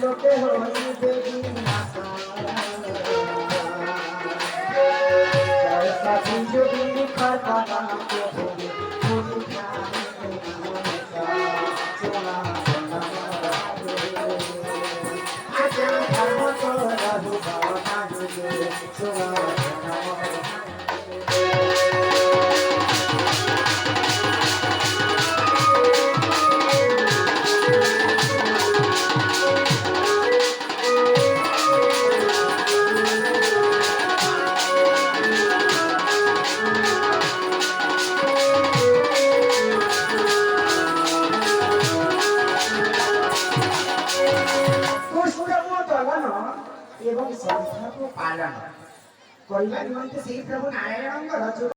লোকে হইবে সাথী যদি খরকানা কে হবে পুরি আচ্ছা ধর্ম তো রঘু বাবা এবং ସଂସ୍ଥାକୁ ପାଳନ କରିବା ନିମନ୍ତେ ସେହି ପ୍ରଭୁ ନାରାୟଣଙ୍କର